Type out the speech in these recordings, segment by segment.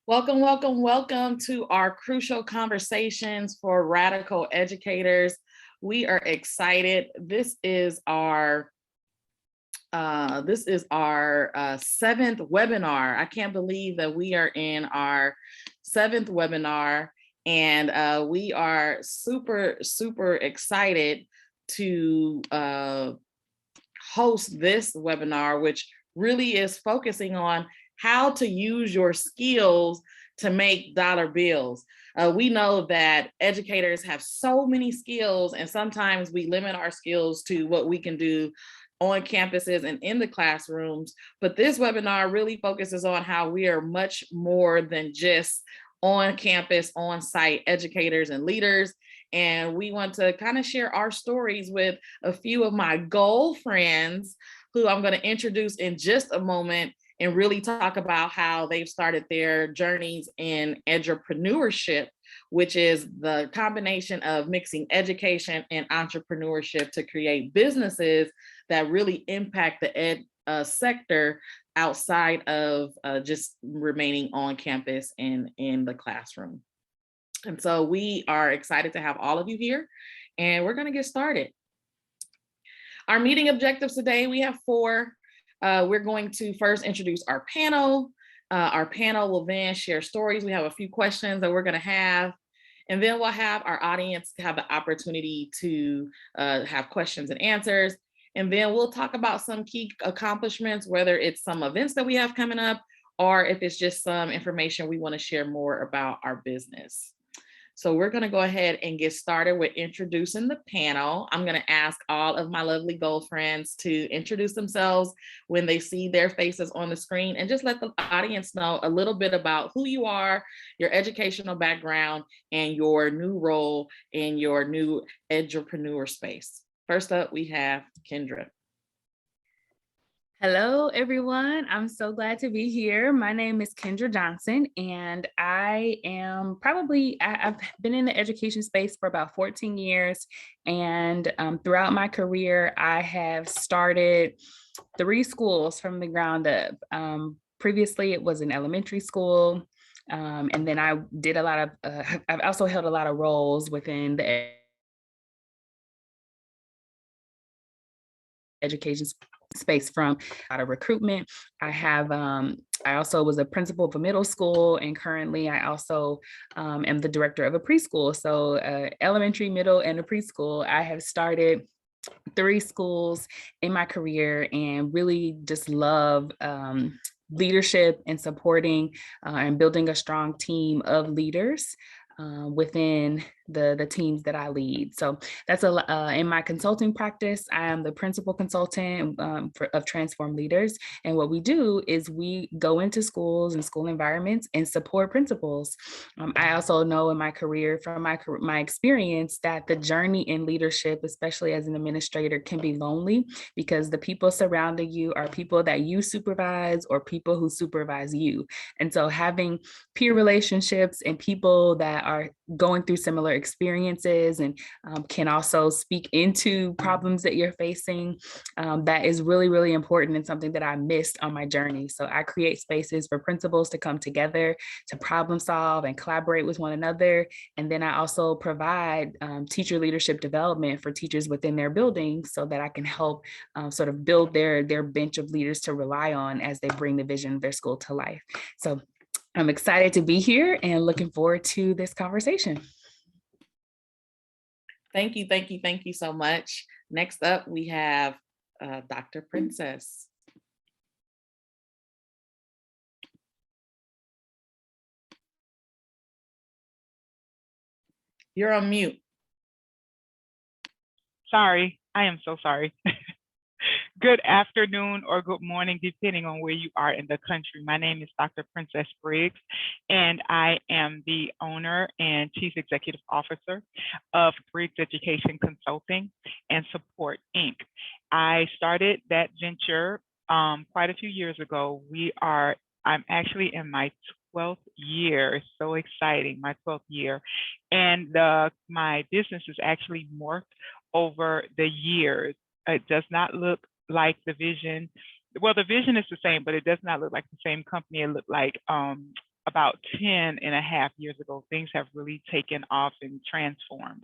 Welcome, welcome, welcome to our crucial conversations for radical educators. We are excited. This is our seventh webinar. I can't believe that we are in our seventh webinar, and we are super, super excited to host this webinar, which really is focusing on how to use your skills to make dollar bills. We know that educators have so many skills, and sometimes we limit our skills to what we can do on campuses and in the classrooms. But this webinar really focuses on how we are much more than just on campus, on site educators and leaders. And we want to kind of share our stories with a few of my goal friends who I'm going to introduce in just a moment, and really talk about how they've started their journeys in entrepreneurship, which is the combination of mixing education and entrepreneurship to create businesses that really impact the ed sector outside of just remaining on campus and in the classroom. And so we are excited to have all of you here, and we're going to get started. Our meeting objectives today, we have 4. We're going to first introduce our panel. Our panel will then share stories. We have a few questions that we're going to have, and then we'll have our audience have the opportunity to have questions and answers. And then we'll talk about some key accomplishments, whether it's some events that we have coming up, or if it's just some information we want to share more about our business. So we're going to go ahead and get started with introducing the panel. I'm going to ask all of my lovely gold friends to introduce themselves when they see their faces on the screen, and just let the audience know a little bit about who you are, your educational background, and your new role in your new edupreneur space. First up, we have Kendra. Hello, everyone. I'm so glad to be here. My name is Kendra Johnson, and I've been in the education space for about 14 years. And throughout my career, I have started 3 schools from the ground up. Previously, it was an elementary school. And then I did I've also held a lot of roles within the education space, from out of recruitment. I also was a principal of a middle school, and currently I also am the director of a preschool. So elementary, middle, and a preschool. I have started 3 schools in my career and really just love leadership and supporting and building a strong team of leaders within the teams that I lead. So that's in my consulting practice. I am the principal consultant of Transform Leaders. And what we do is we go into schools and school environments and support principals. I also know in my career, from my experience, that the journey in leadership, especially as an administrator, can be lonely, because the people surrounding you are people that you supervise or people who supervise you. And so having peer relationships and people that are going through similar experiences and can also speak into problems that you're facing, that is really, really important, and something that I missed on my journey. So I create spaces for principals to come together to problem solve and collaborate with one another. And then I also provide teacher leadership development for teachers within their buildings, so that I can help sort of build their bench of leaders to rely on as they bring the vision of their school to life. So I'm excited to be here and looking forward to this conversation. Thank you, thank you, thank you so much. Next up, we have Dr. Princess. You're on mute. Sorry, I am so sorry. Good afternoon or good morning, depending on where you are in the country. My name is Dr. Princess Briggs, and I am the owner and Chief Executive Officer of Briggs Education Consulting and Support, Inc. I started that venture quite a few years ago. I'm actually in my 12th year. So exciting, my 12th year. And my business has actually morphed over the years. It does not look like the vision. Well, the vision is the same, but it does not look like the same company it looked like about 10 and a half years ago. Things have really taken off and transformed.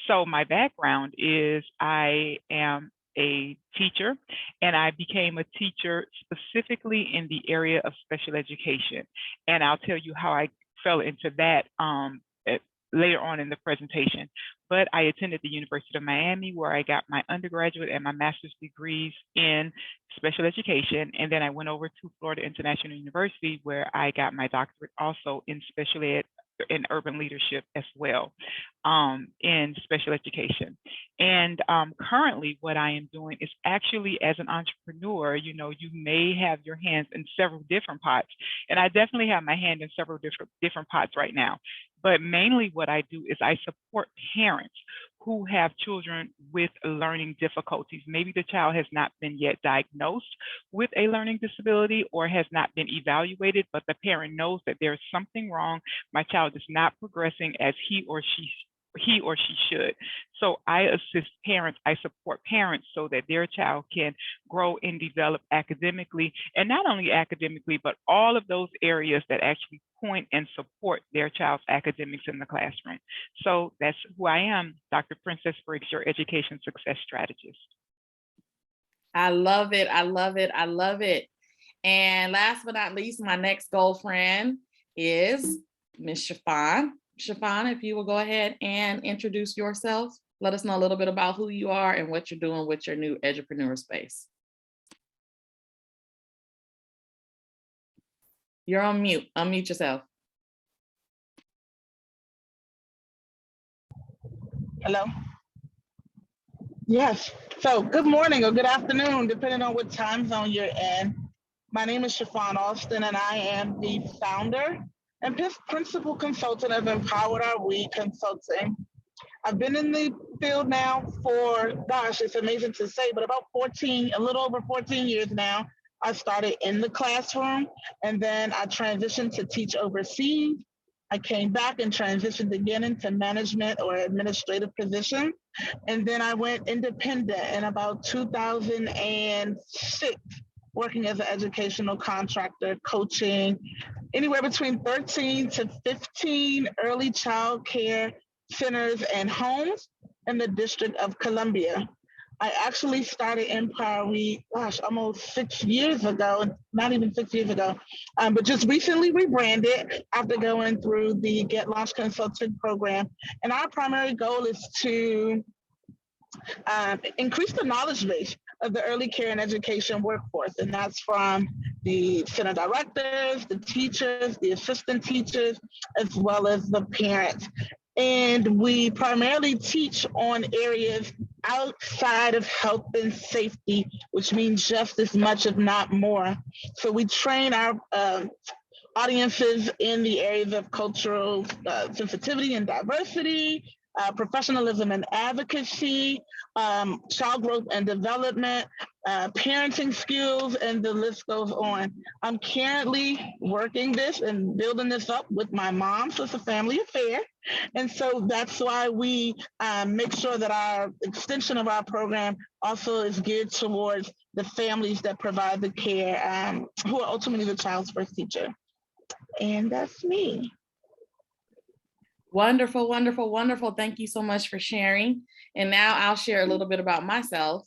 So my background is I am a teacher, and I became a teacher specifically in the area of special education. And I'll tell you how I fell into that later on in the presentation. But I attended the University of Miami, where I got my undergraduate and my master's degrees in special education. And then I went over to Florida International University, where I got my doctorate also in special ed in urban leadership as well, in special education. And currently what I am doing is actually, as an entrepreneur, you may have your hands in several different pots. And I definitely have my hand in several different pots right now. But mainly what I do is I support parents who have children with learning difficulties. Maybe the child has not been yet diagnosed with a learning disability or has not been evaluated, but the parent knows that there's something wrong. My child is not progressing as he or she should. So I assist parents, I support parents so that their child can grow and develop academically, and not only academically, but all of those areas that actually point and support their child's academics in the classroom. So that's who I am, Dr. Princess Briggs, your education success strategist. I love it, I love it, I love it. And last but not least, my next goal friend is Ms. Chiffon. Chiffon, if you will go ahead and introduce yourself, let us know a little bit about who you are and what you're doing with your new edupreneur space. You're on mute. Unmute yourself. Hello? Yes. So good morning or good afternoon, depending on what time zone you're in. My name is Chiffon Alston, and I am the founder and principal consultant of Empowered Are We Consulting. I've been in the field now for, gosh, it's amazing to say, but about 14, a little over 14 years now. I started in the classroom, and then I transitioned to teach overseas. I came back and transitioned again into management or administrative positions. And then I went independent in about 2006, working as an educational contractor, coaching anywhere between 13 to 15 early child care centers and homes in the District of Columbia. I actually started Empire We, gosh, almost 6 years ago, not even 6 years ago, but just recently rebranded after going through the Get Launched Consulting program. And our primary goal is to increase the knowledge base of the early care and education workforce. And that's from the center directors, the teachers, the assistant teachers, as well as the parents. And we primarily teach on areas outside of health and safety, which means just as much, if not more. So we train our audiences in the areas of cultural sensitivity and diversity, professionalism and advocacy, child growth and development, parenting skills, and the list goes on. I'm currently working this and building this up with my mom, so it's a family affair. And so that's why we make sure that our extension of our program also is geared towards the families that provide the care, who are ultimately the child's first teacher. And that's me. Wonderful, wonderful, wonderful. Thank you so much for sharing. And now I'll share a little bit about myself.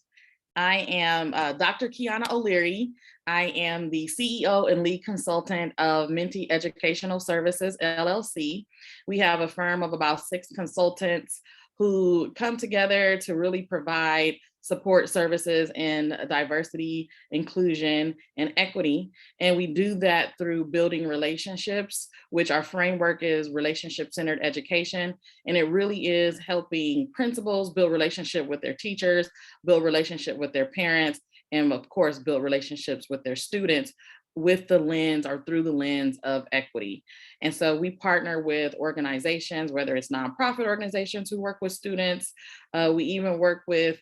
I am Dr. Qiana O'Leary. I am the CEO and lead consultant of Minty Educational Services, LLC. We have a firm of about 6 consultants who come together to really provide support services in diversity, inclusion, and equity. And we do that through building relationships, which our framework is relationship-centered education. And it really is helping principals build relationship with their teachers, build relationship with their parents, and of course, build relationships with their students with the lens or through the lens of equity. And so we partner with organizations, whether it's nonprofit organizations who work with students. We even work with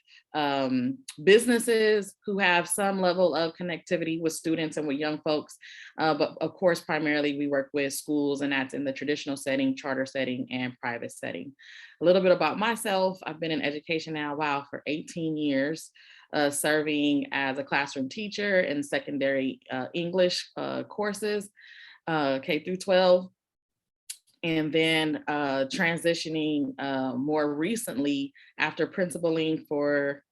businesses who have some level of connectivity with students and with young folks. But of course, primarily we work with schools, and that's in the traditional setting, charter setting, and private setting. A little bit about myself. I've been in education now, wow, for 18 years. Serving as a classroom teacher in secondary English courses, K through 12, and then transitioning more recently after principaling for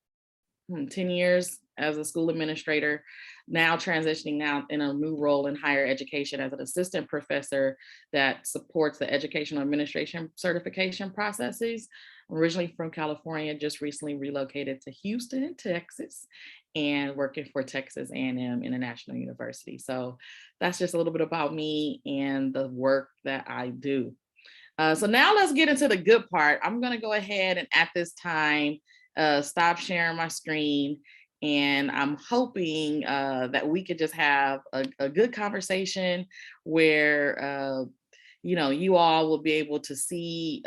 10 years as a school administrator, now transitioning now in a new role in higher education as an assistant professor that supports the educational administration certification processes. I'm originally from California, just recently relocated to Houston, Texas, and working for Texas A&M International University. So that's just a little bit about me and the work that I do. So now let's get into the good part. I'm gonna go ahead and at this time, stop sharing my screen. And I'm hoping that we could just have a good conversation where, you all will be able to see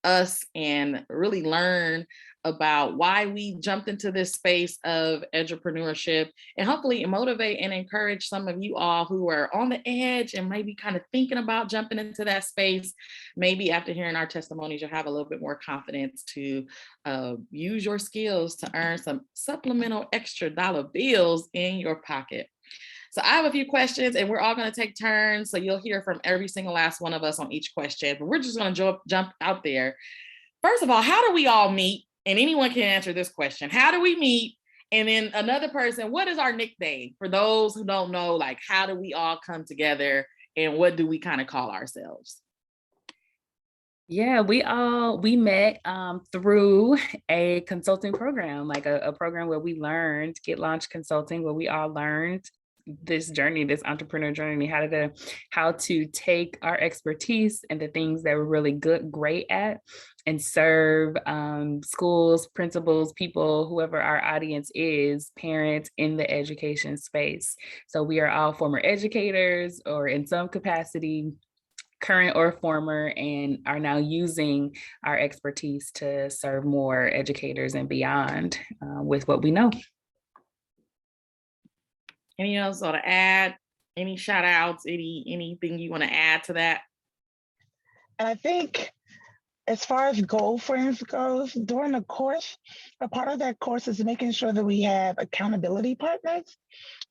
us and really learn about why we jumped into this space of entrepreneurship, and hopefully motivate and encourage some of you all who are on the edge and maybe kind of thinking about jumping into that space. Maybe after hearing our testimonies, you'll have a little bit more confidence to use your skills to earn some supplemental extra dollar bills in your pocket. So I have a few questions, and we're all going to take turns. So you'll hear from every single last one of us on each question, but we're just going to jump out there. First of all, how do we all meet? And anyone can answer this question. How do we meet? And then another person, what is our nickname? For those who don't know, like, how do we all come together and what do we kind of call ourselves? Yeah, we met through a consulting program, like a program where we learned Get Launched Consulting, where we all learned this journey, this entrepreneur journey, how to take our expertise and the things that we're really great at, and serve schools, principals, people, whoever our audience is, parents in the education space. So we are all former educators or in some capacity, current or former, and are now using our expertise to serve more educators and beyond with what we know. Anything else to add? Any shout outs? Anything you want to add to that? And I think as far as goal friends goes, during the course, a part of that course is making sure that we have accountability partners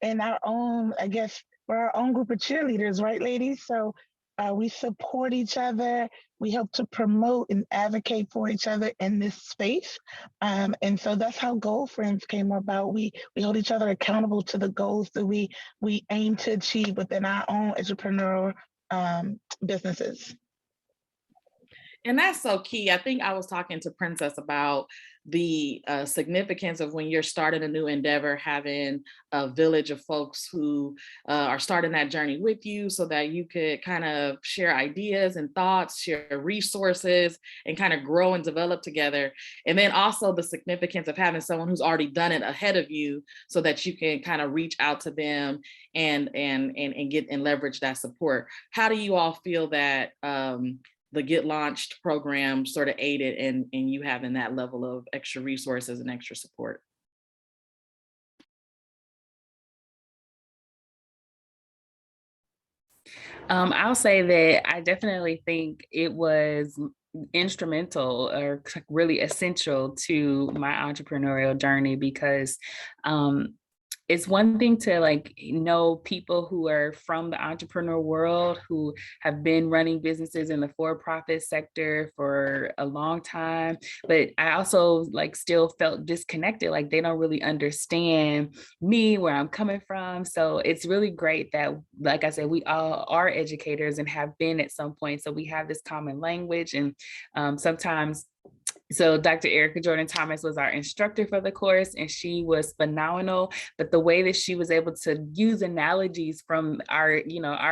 and our own, I guess, we're our own group of cheerleaders, right, ladies? So we support each other. We help to promote and advocate for each other in this space. And so that's how Goal Friends came about. We hold each other accountable to the goals that we aim to achieve within our own entrepreneurial businesses. And that's so key. I think I was talking to Princess about the significance of when you're starting a new endeavor, having a village of folks who are starting that journey with you so that you could kind of share ideas and thoughts, share resources, and kind of grow and develop together. And then also the significance of having someone who's already done it ahead of you so that you can kind of reach out to them and get and leverage that support. How do you all feel that the Get Launched program sort of aided in you having that level of extra resources and extra support? I'll say that I definitely think it was instrumental or really essential to my entrepreneurial journey because it's one thing to know people who are from the entrepreneur world, who have been running businesses in the for-profit sector for a long time. But I also still felt disconnected, like they don't really understand me, where I'm coming from. So it's really great that, like I said, we all are educators and have been at some point. So we have this common language, and sometimes so Dr. Erica Jordan Thomas was our instructor for the course, and she was phenomenal. But the way that she was able to use analogies from our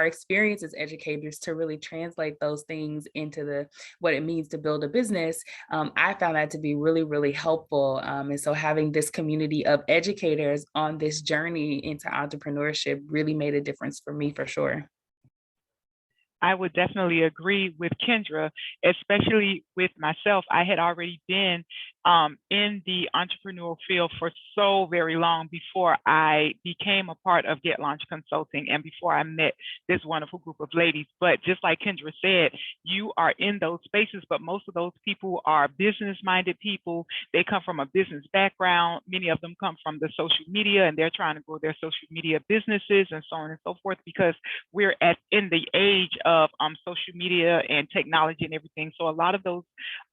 experience as educators to really translate those things into what it means to build a business, I found that to be really, really helpful. And so having this community of educators on this journey into entrepreneurship really made a difference for me, for sure. I would definitely agree with Kendra, especially with myself. I had already been in the entrepreneurial field for so very long before I became a part of Get Launched Consulting and before I met this wonderful group of ladies. But just like Kendra said, you are in those spaces, but most of those people are business-minded people. They come from a business background. Many of them come from the social media, and they're trying to grow their social media businesses and so on and so forth, because we're in the age of social media and technology and everything. So a lot of those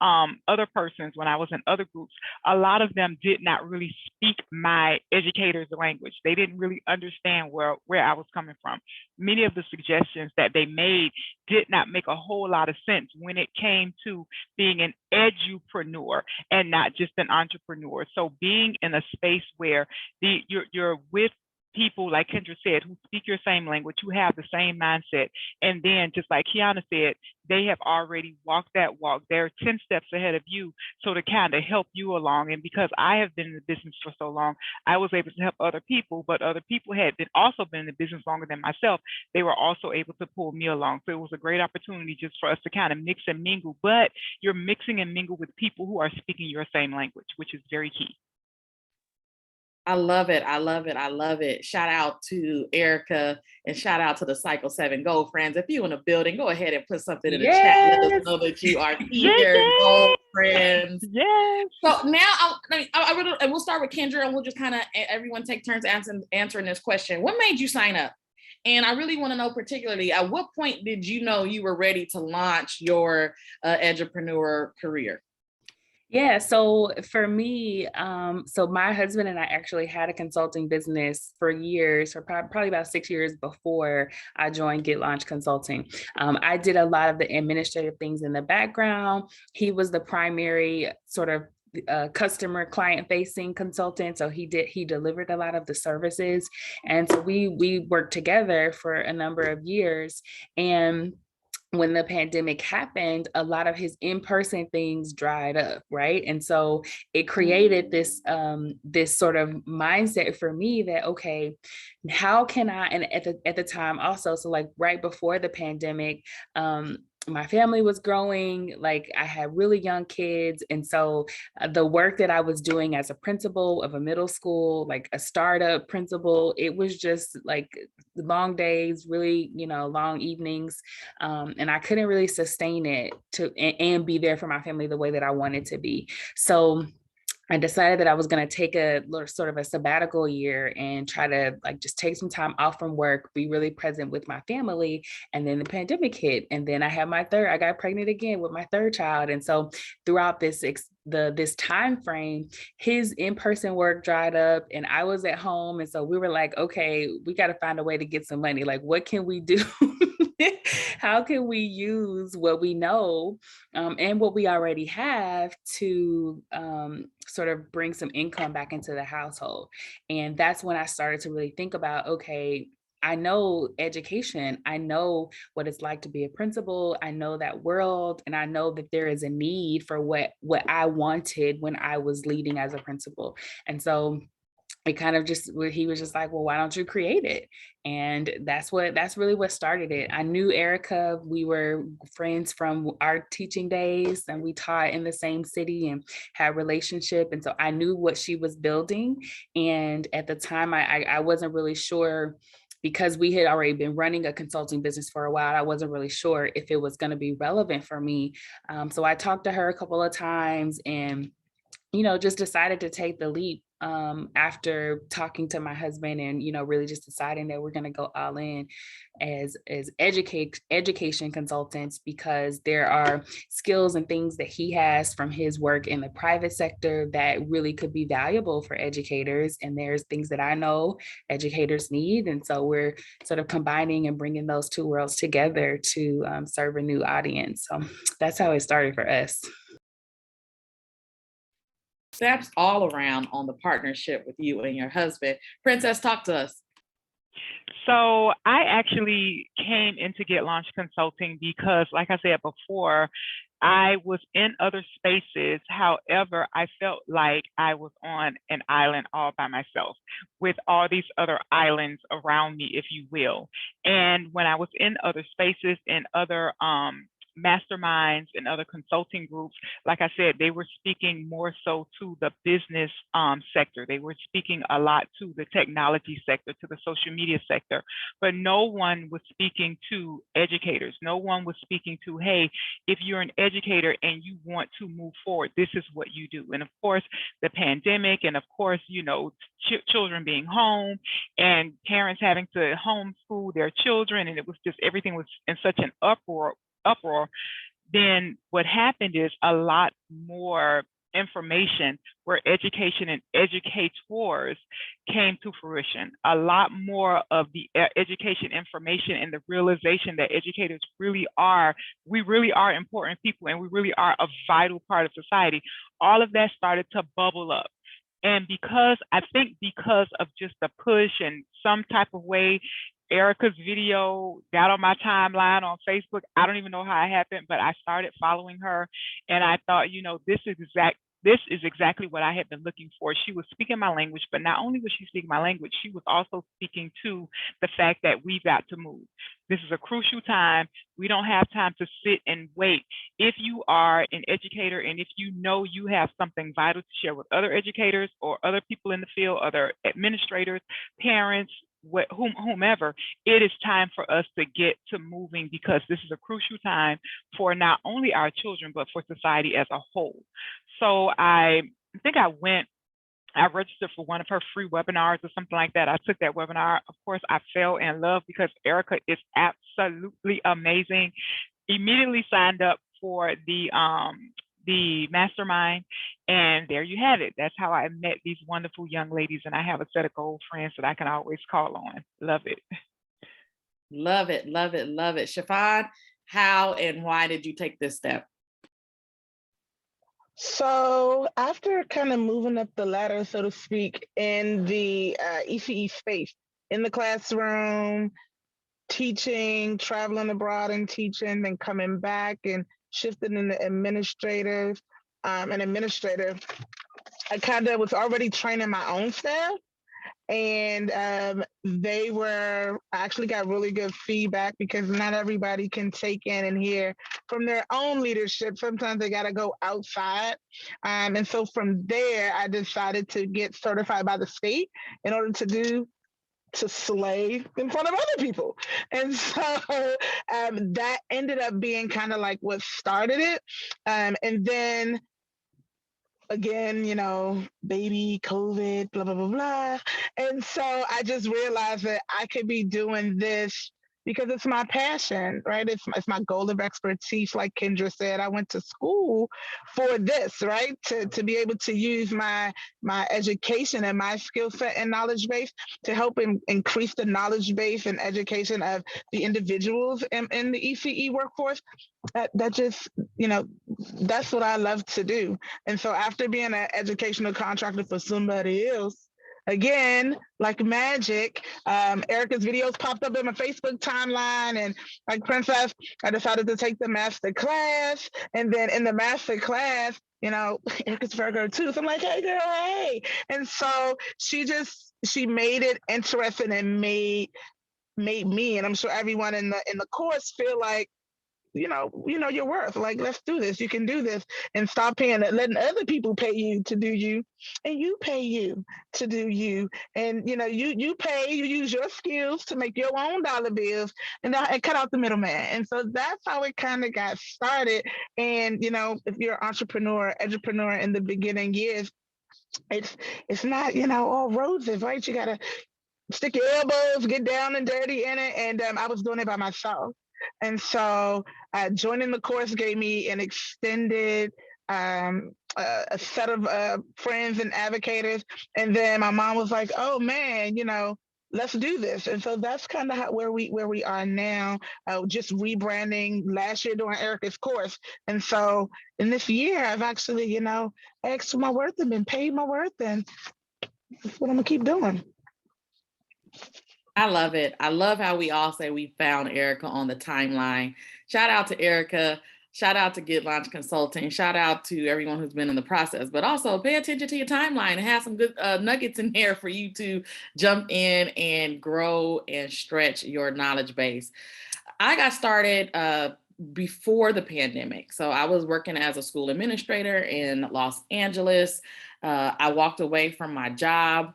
other persons, when I was in other groups, a lot of them did not really speak my educator's language. They didn't really understand where I was coming from. Many of the suggestions that they made did not make a whole lot of sense when it came to being an edupreneur and not just an entrepreneur. So being in a space where you're with people, like Kendra said, who speak your same language, who have the same mindset. And then just like Qiana said, they have already walked that walk. They're 10 steps ahead of you. So to kind of help you along. And because I have been in the business for so long, I was able to help other people, but other people had also been in the business longer than myself. They were also able to pull me along. So it was a great opportunity just for us to kind of mix and mingle, but you're mixing and mingle with people who are speaking your same language, which is very key. I love it. I love it. I love it. Shout out to Erica and shout out to the Cycle 7 Goal Friends. If you're in a building, go ahead and put something in the chat. Let us know that you are here, Goal Friends. Yes. So now and we'll start with Kendra, and we'll just kind of everyone take turns answering this question. What made you sign up? And I really want to know particularly, at what point did you know you were ready to launch your edupreneur career? Yeah, so for me, so my husband and I actually had a consulting business for years, or probably about 6 years before I joined Get Launched Consulting. I did a lot of the administrative things in the background. He was the primary sort of customer client facing consultant. So he delivered a lot of the services. And so we worked together for a number of years. And when the pandemic happened, a lot of his in-person things dried up, right? And so it created this sort of mindset for me that, okay, how can I, and at the time also, so like right before the pandemic, my family was growing, like I had really young kids. And so the work that I was doing as a principal of a middle school, like a startup principal, it was just like long days, really, long evenings. And I couldn't really sustain it and be there for my family the way that I wanted to be. So I decided that I was going to take a little sort of a sabbatical year and try to like just take some time off from work, be really present with my family. And then the pandemic hit. And then I got pregnant again with my third child. And so throughout this time frame, his in-person work dried up and I was at home. And so we were like, okay, we got to find a way to get some money. Like, what can we do? How can we use what we know and what we already have to sort of bring some income back into the household? And that's when I started to really think about, okay, I know education. I know what it's like to be a principal. I know that world, and I know that there is a need for what I wanted when I was leading as a principal. And so it kind of just, he was just like, well, why don't you create it? And that's really what started it. I knew Erica, we were friends from our teaching days and we taught in the same city and had relationship. And so I knew what she was building. And at the time I wasn't really sure, because we had already been running a consulting business for a while. I wasn't really sure if it was going to be relevant for me. So I talked to her a couple of times and just decided to take the leap after talking to my husband and, really just deciding that we're going to go all in as education consultants, because there are skills and things that he has from his work in the private sector that really could be valuable for educators. And there's things that I know educators need. And so we're sort of combining and bringing those two worlds together to serve a new audience. So that's how it started for us. Steps all around on the partnership with you and your husband. Princess, talk to us. So I actually came into Get Launched Consulting because, like I said before, I was in other spaces. However, I felt like I was on an island all by myself with all these other islands around me, if you will. And when I was in other spaces and other masterminds and other consulting groups, like I said, they were speaking more so to the business sector. They were speaking a lot to the technology sector, to the social media sector, but no one was speaking to educators. No one was speaking to, hey, if you're an educator and you want to move forward, this is what you do. And of course, the pandemic, and of course, children being home and parents having to homeschool their children, and it was just, everything was in such an uproar, then what happened is a lot more information where education and educators came to fruition. A lot more of the education information and the realization that educators we really are important people, and we really are a vital part of society. All of that started to bubble up. And because of just the push and some type of way, Erica's video got on my timeline on Facebook. I don't even know how it happened, but I started following her, and I thought, this is exactly what I had been looking for. She was speaking my language, but not only was she speaking my language, she was also speaking to the fact that we've got to move. This is a crucial time. We don't have time to sit and wait. If you are an educator and if you know you have something vital to share with other educators or other people in the field, other administrators, parents, whomever, it is time for us to get to moving, because this is a crucial time for not only our children, but for society as a whole. So I think I registered for one of her free webinars or something like that. I took that webinar. Of course, I fell in love because Erica is absolutely amazing. Immediately signed up for the mastermind, and there you have it. That's how I met these wonderful young ladies, and I have a set of gold friends that I can always call on. Love it. Love it, love it, love it. Chiffon, how and why did you take this step? So after kind of moving up the ladder, so to speak, in the ECE space, in the classroom, teaching, traveling abroad and teaching, then coming back and shifting into administrative. An administrator, I kind of was already training my own staff, and I actually got really good feedback because not everybody can take in and hear from their own leadership. Sometimes they got to go outside. And so from there, I decided to get certified by the state in order to slay in front of other people. And so that ended up being kind of like what started it. And then again, baby, COVID, blah, blah, blah, blah. And so I just realized that I could be doing this because it's my passion, right? It's my goal of expertise. Like Kendra said, I went to school for this, right? To be able to use my education and my skill set and knowledge base to help increase the knowledge base and education of the individuals in the ECE workforce. That just, that's what I love to do. And so after being an educational contractor for somebody else, again, like magic, Erica's videos popped up in my Facebook timeline, and like Princess, I decided to take the master class. And then in the master class, Erica's Virgo too. So I'm like, hey girl, hey. And so she made it interesting and made me, and I'm sure everyone in the course feel like, you know your worth. Like, let's do this. You can do this, and stop letting other people pay you to do you, and you pay you to do you. And you use your skills to make your own dollar bills, and cut out the middleman. And so that's how it kind of got started. And if you're an entrepreneur in the beginning years, it's not all roses, right? You gotta stick your elbows, get down and dirty in it. And I was doing it by myself. And so joining the course gave me an extended a set of friends and advocates. And then my mom was like, oh man, let's do this. And so that's kind of where we are now, just rebranding last year during Erica's course. And so in this year, I've actually, asked for my worth and been paid my worth. And that's what I'm gonna keep doing. I love it. I love how we all say we found Erica on the timeline. Shout out to Erica. Shout out to Get Launch Consulting. Shout out to everyone who's been in the process, but also pay attention to your timeline and have some good nuggets in there for you to jump in and grow and stretch your knowledge base. I got started before the pandemic. So I was working as a school administrator in Los Angeles. I walked away from my job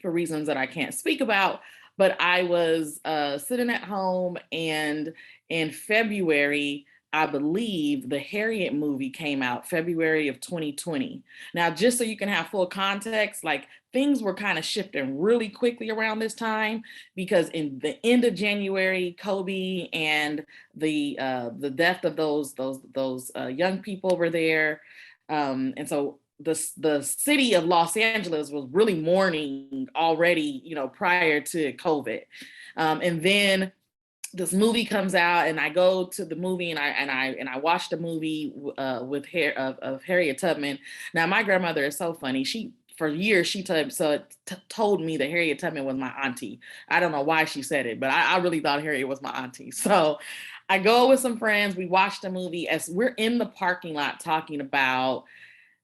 for reasons that I can't speak about, but I was sitting at home, and in February, I believe the Harriet movie came out, February of 2020. Now, just so you can have full context, like things were kind of shifting really quickly around this time, because in the end of January, Kobe and the death of those young people were there, and so the city of Los Angeles was really mourning already, prior to COVID. And then this movie comes out, and I go to the movie, and I watch the movie with Harriet Tubman. Now, my grandmother is so funny. For years, she told me that Harriet Tubman was my auntie. I don't know why she said it, but I really thought Harriet was my auntie. So I go with some friends. We watch the movie as we're in the parking lot talking about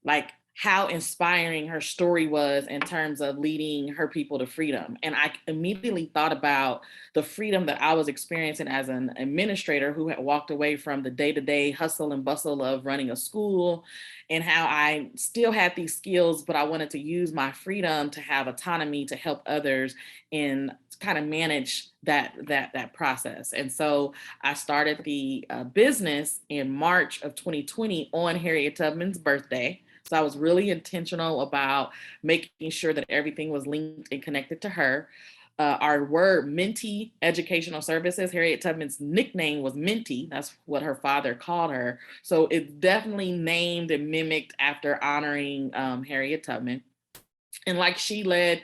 like how inspiring her story was in terms of leading her people to freedom. And I immediately thought about the freedom that I was experiencing as an administrator who had walked away from the day-to-day hustle and bustle of running a school, and how I still had these skills, but I wanted to use my freedom to have autonomy to help others and kind of manage that process. And so I started the business in March of 2020 on Harriet Tubman's birthday. So I was really intentional about making sure that everything was linked and connected to her. Our word Minty Educational Services, Harriet Tubman's nickname was Minty. That's what her father called her. So it's definitely named and mimicked after honoring Harriet Tubman. And like she led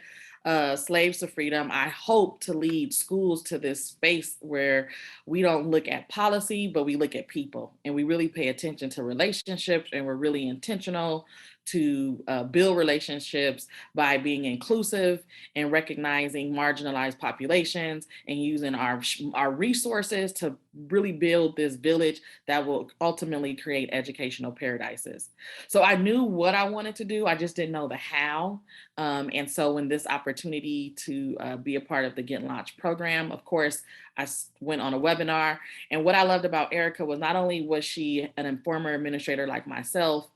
slaves to freedom, I hope to lead schools to this space where we don't look at policy, but we look at people, and we really pay attention to relationships, and we're really intentional to build relationships by being inclusive and recognizing marginalized populations and using our resources to really build this village that will ultimately create educational paradises. So I knew what I wanted to do. I just didn't know the how. And so when this opportunity to be a part of the Get Launched program, of course, I went on a webinar. And what I loved about Erica was not only was she an former administrator like myself,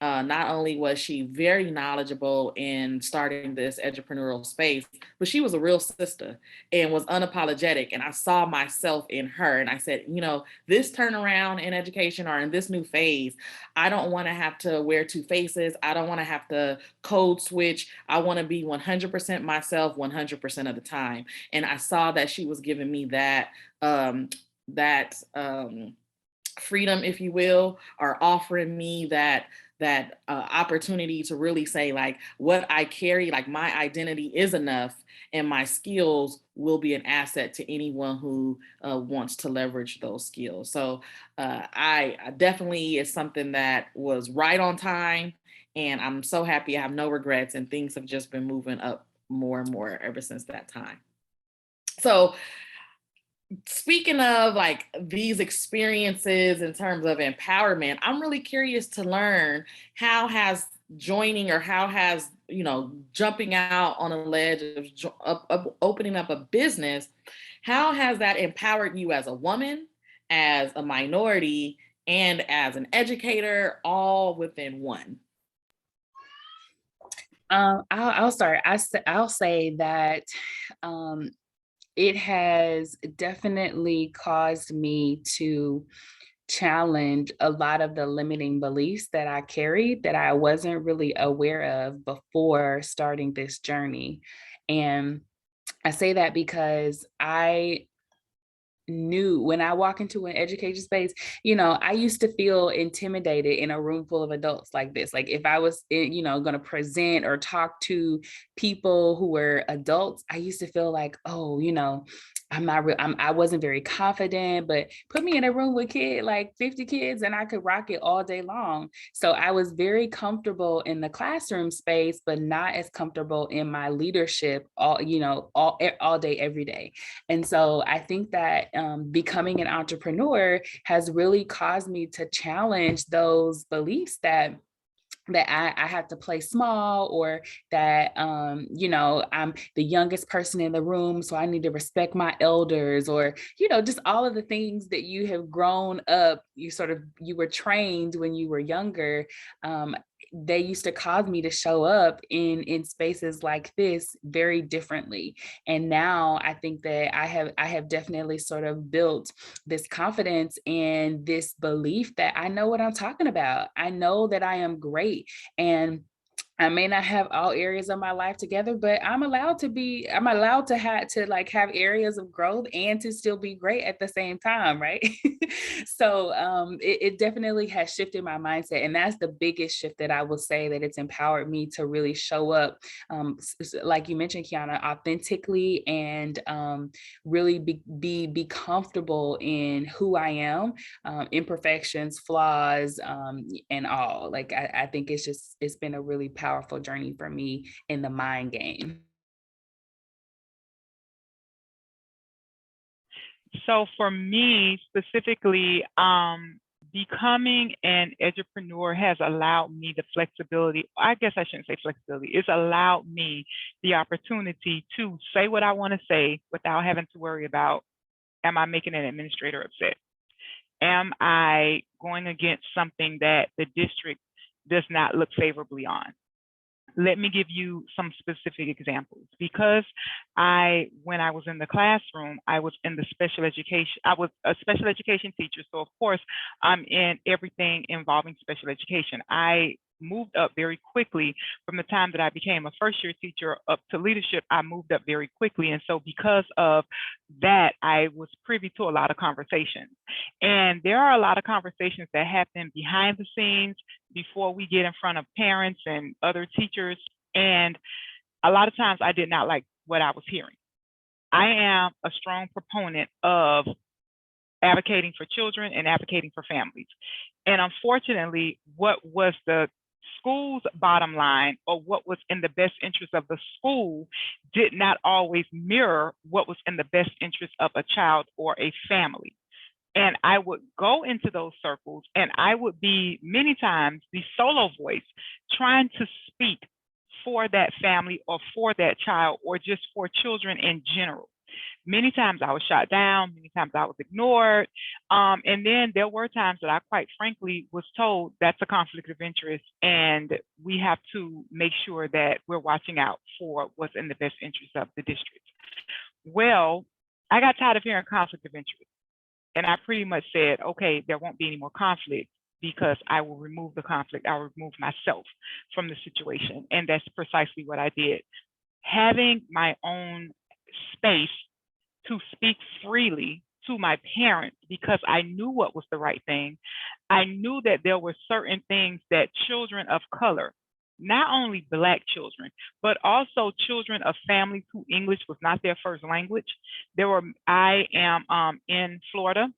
not only was she very knowledgeable in starting this entrepreneurial space, but she was a real sister and was unapologetic. And I saw myself in her. And I said, you know, this turnaround in education or in this new phase, I don't want to have to wear two faces. I don't want to have to code switch. I want to be 100% myself 100% of the time. And I saw that she was giving me that freedom, if you will, or offering me that opportunity to really say, like, what I carry, like my identity is enough, and my skills will be an asset to anyone who wants to leverage those skills. So I definitely is something that was right on time, and I'm so happy. I have no regrets, and things have just been moving up more and more ever since that time. So speaking of like these experiences in terms of empowerment, I'm really curious to learn, how has joining, or how has, you know, jumping out on a ledge of opening up a business, how has that empowered you as a woman, as a minority, and as an educator, all within one? I'll start. I'll say that it has definitely caused me to challenge a lot of the limiting beliefs that I carried that I wasn't really aware of before starting this journey. And I say that because I knew when I walk into an education space, you know, I used to feel intimidated in a room full of adults like this. Like if I was, you know, going to present or talk to people who were adults, I used to feel like, oh, you know, I wasn't very confident, but put me in a room with like 50 kids and I could rock it all day long. So I was very comfortable in the classroom space, but not as comfortable in my leadership all day, every day. And so I think that becoming an entrepreneur has really caused me to challenge those beliefs that I have to play small, or that, you know, I'm the youngest person in the room, so I need to respect my elders, or, you know, just all of the things that you have grown up, you were trained when you were younger. They used to cause me to show up in spaces like this very differently. And now I think that I have definitely sort of built this confidence and this belief that I know what I'm talking about. I know that I am great. And I may not have all areas of my life together, but I'm allowed to have areas of growth and to still be great at the same time, right? So it definitely has shifted my mindset. And that's the biggest shift that I will say, that it's empowered me to really show up, like you mentioned, Qiana, authentically, and really be comfortable in who I am, imperfections, flaws, and all. Like I think it's been a really powerful journey for me in the mind game. So for me specifically, becoming an edupreneur has allowed me the flexibility. I guess I shouldn't say flexibility. It's allowed me the opportunity to say what I want to say without having to worry about, am I making an administrator upset? Am I going against something that the district does not look favorably on? Let me give you some specific examples. Because when I was in the classroom, I was in the special education. I was a special education teacher. So of course, I'm in everything involving special education. I moved up very quickly from the time that I became a first-year teacher up to leadership. I moved up very quickly. And so because of that, I was privy to a lot of conversations. And there are a lot of conversations that happen behind the scenes before we get in front of parents and other teachers. And a lot of times I did not like what I was hearing. I am a strong proponent of advocating for children and advocating for families. And unfortunately, what was the school's bottom line or what was in the best interest of the school did not always mirror what was in the best interest of a child or a family. And I would go into those circles and I would be many times the solo voice trying to speak for that family or for that child or just for children in general. Many times I was shot down, many times I was ignored. And then there were times that I quite frankly was told that's a conflict of interest and we have to make sure that we're watching out for what's in the best interest of the district. Well, I got tired of hearing conflict of interest. And I pretty much said, okay, there won't be any more conflict because I will remove the conflict. I will remove myself from the situation. And that's precisely what I did. Having my own space to speak freely to my parents because I knew what was the right thing. I knew that there were certain things that children of color, not only Black children, but also children of families who English was not their first language. I am in Florida.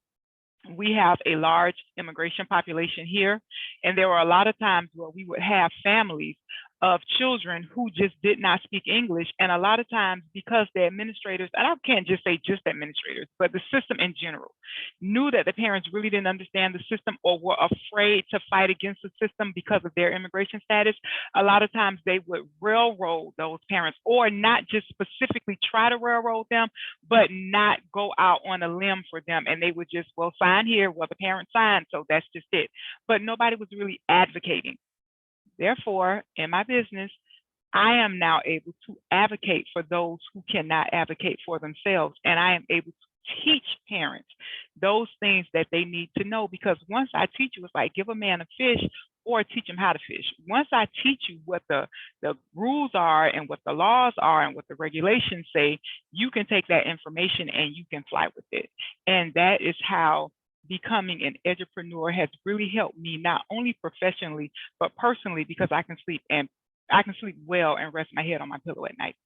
We have a large immigration population here, and there were a lot of times where we would have families of children who just did not speak English. And a lot of times because the administrators, and I can't just say just administrators, but the system in general, knew that the parents really didn't understand the system or were afraid to fight against the system because of their immigration status. A lot of times they would railroad those parents, or not just specifically try to railroad them, but not go out on a limb for them. And they would just, well, sign here, well, the parents signed, so that's just it. But nobody was really advocating. Therefore, in my business, I am now able to advocate for those who cannot advocate for themselves. And I am able to teach parents those things that they need to know. Because once I teach you, it's like give a man a fish or teach him how to fish. Once I teach you what the rules are and what the laws are and what the regulations say, you can take that information and you can fly with it. And that is how becoming an edupreneur has really helped me, not only professionally, but personally, because I can sleep well and rest my head on my pillow at night.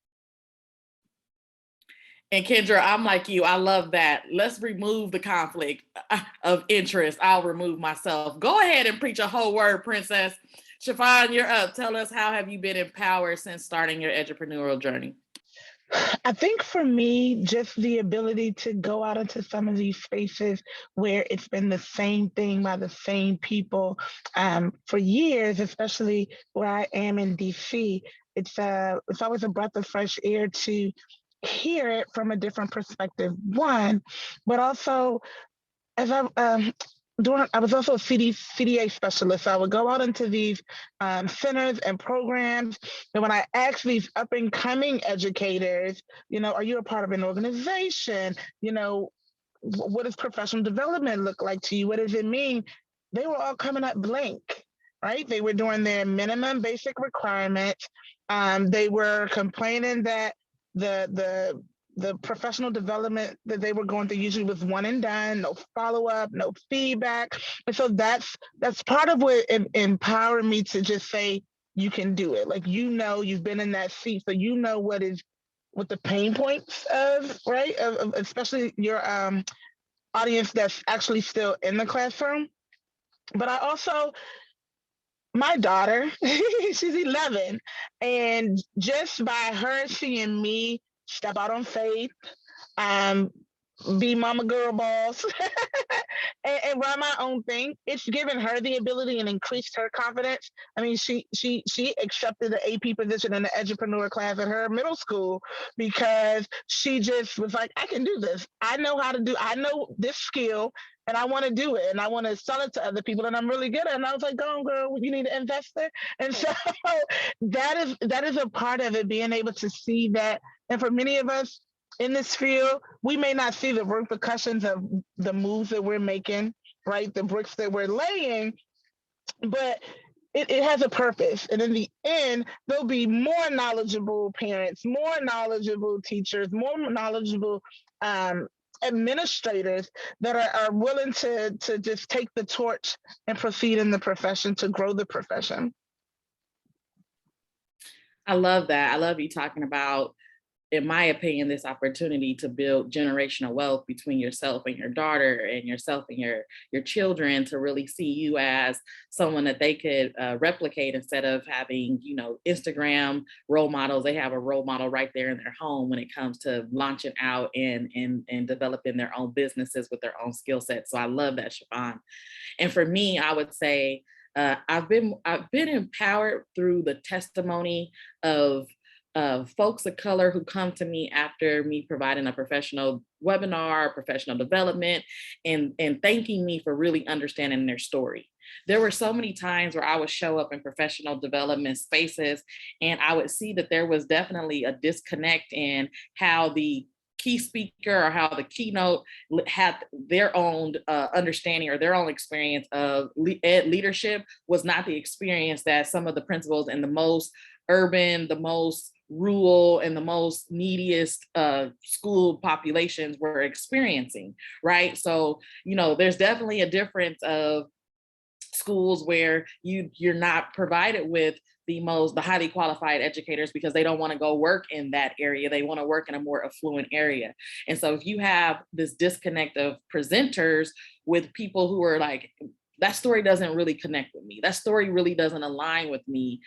And Kendra, I'm like you. I love that. Let's remove the conflict of interest. I'll remove myself. Go ahead and preach a whole word, Princess. Chiffon, you're up. Tell us, how have you been empowered since starting your entrepreneurial journey? I think for me, just the ability to go out into some of these spaces where it's been the same thing by the same people for years, especially where I am in DC, it's always a breath of fresh air to hear it from a different perspective. One, but also as I was also a CDA specialist. So I would go out into these centers and programs. And when I asked these up and coming educators, are you a part of an organization? What does professional development look like to you? What does it mean? They were all coming up blank, right? They were doing their minimum basic requirements. They were complaining that the professional development that they were going through usually was one and done, no follow-up, no feedback. And so that's part of what empowered me to just say, you can do it. Like, you've been in that seat, so what the pain points of, right? Of especially your audience that's actually still in the classroom. But I also, my daughter, she's 11, and just by her seeing me step out on faith, be mama girl boss, and run my own thing, it's given her the ability and increased her confidence. I mean, she accepted the AP position in the Entrepreneurial class at her middle school because she just was like, I can do this. I know this skill, and I want to do it, and I want to sell it to other people, and I'm really good at it. And I was like, go on, girl, you need an investor. And so that is a part of it, being able to see that. And for many of us in this field, we may not see the repercussions of the moves that we're making, right? The bricks that we're laying, but it has a purpose. And in the end, there'll be more knowledgeable parents, more knowledgeable teachers, more knowledgeable administrators that are willing to just take the torch and proceed in the profession, to grow the profession. I love that. I love you talking about in my opinion, this opportunity to build generational wealth between yourself and your daughter and yourself and your children, to really see you as someone that they could replicate, instead of having, Instagram role models. They have a role model right there in their home when it comes to launching out and developing their own businesses with their own skill set. So I love that, Siobhan. And for me, I would say I've been empowered through the testimony of folks of color who come to me after me providing a professional webinar, professional development, and thanking me for really understanding their story. There were so many times where I would show up in professional development spaces and I would see that there was definitely a disconnect in how the key speaker or how the keynote had their own understanding or their own experience of leadership was not the experience that some of the principals in the most urban, the most rural, and the most neediest school populations were experiencing, right? So, there's definitely a difference of schools where you're not provided with the highly qualified educators because they don't want to go work in that area. They want to work in a more affluent area. And so if you have this disconnect of presenters with people who are like, that story doesn't really connect with me, that story really doesn't align with me,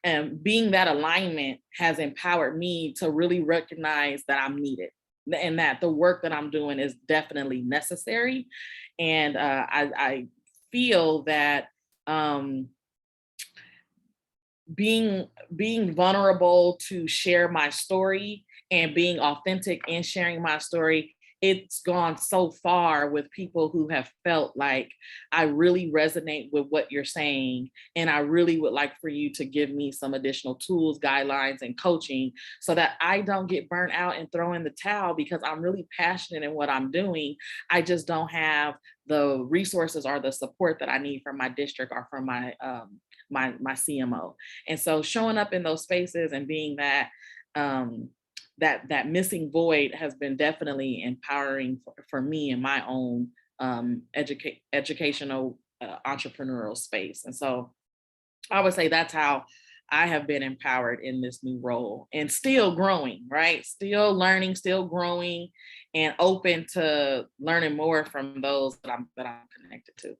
and being that alignment has empowered me to really recognize that I'm needed and that the work that I'm doing is definitely necessary. And I feel that being vulnerable to share my story and being authentic in sharing my story, it's gone so far with people who have felt like, I really resonate with what you're saying, and I really would like for you to give me some additional tools, guidelines, and coaching so that I don't get burnt out and throw in the towel because I'm really passionate in what I'm doing. I just don't have the resources or the support that I need from my district or from my CMO. And so showing up in those spaces and being that that missing void has been definitely empowering for me in my own educational entrepreneurial space. And so I would say that's how I have been empowered in this new role, and still growing, right? Still learning, still growing, and open to learning more from those that I'm connected to.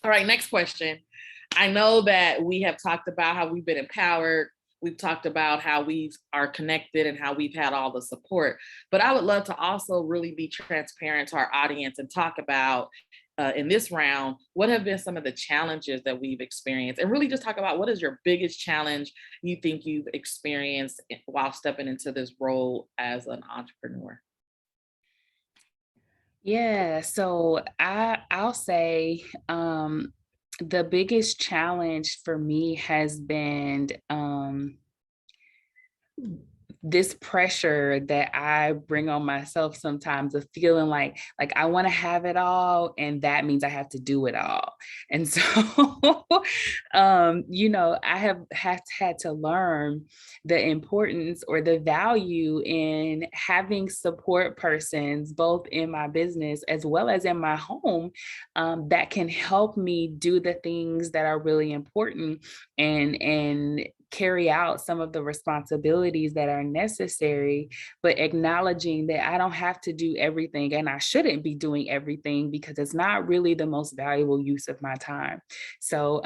All right, next question. I know that we have talked about how we've been empowered. We've talked about how we are connected and how we've had all the support, but I would love to also really be transparent to our audience and talk about in this round, what have been some of the challenges that we've experienced, and really just talk about what is your biggest challenge you think you've experienced while stepping into this role as an entrepreneur. Yeah, so I'll say the biggest challenge for me has been this pressure that I bring on myself sometimes of feeling like I want to have it all, and that means I have to do it all. And so, I have had to learn the importance or the value in having support persons, both in my business as well as in my home, that can help me do the things that are really important and carry out some of the responsibilities that are necessary, but acknowledging that I don't have to do everything and I shouldn't be doing everything because it's not really the most valuable use of my time. So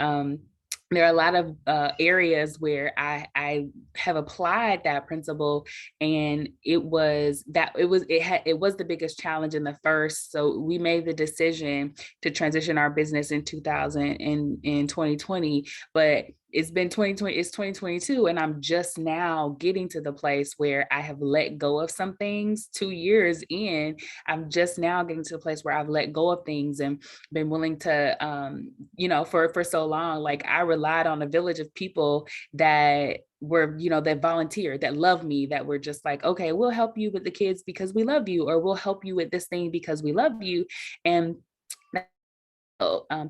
there are a lot of areas where I have applied that principle, and it was the biggest challenge in the first. So we made the decision to transition our business in 2020, but it's 2022, and I'm just now getting to the place where I have let go of some things. 2 years in, I'm just now getting to the place where I've let go of things and been willing to, for so long, like I relied on a village of people that were, that volunteered, that love me, that were just like, okay, we'll help you with the kids because we love you, or we'll help you with this thing because we love you. And